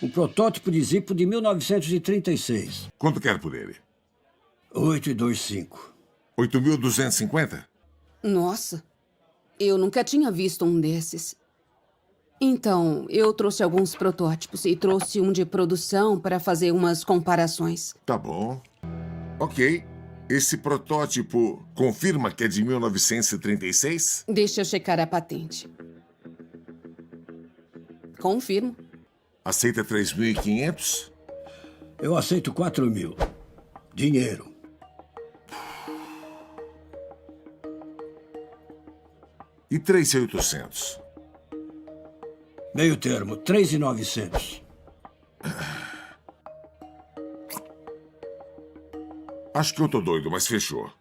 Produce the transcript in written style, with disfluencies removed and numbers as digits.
Um protótipo de Zippo de 1936. Quanto quer por ele? 8,25. 8.250? Nossa, eu nunca tinha visto um desses. Então, eu trouxe alguns protótipos e trouxe um de produção para fazer umas comparações. Tá bom. Ok. Esse protótipo confirma que é de 1936? Deixa eu checar a patente. Confirmo. Aceita 3.500? Eu aceito 4.000. Dinheiro. E 3.800? Meio termo, 3.900. Acho que eu tô doido, mas fechou.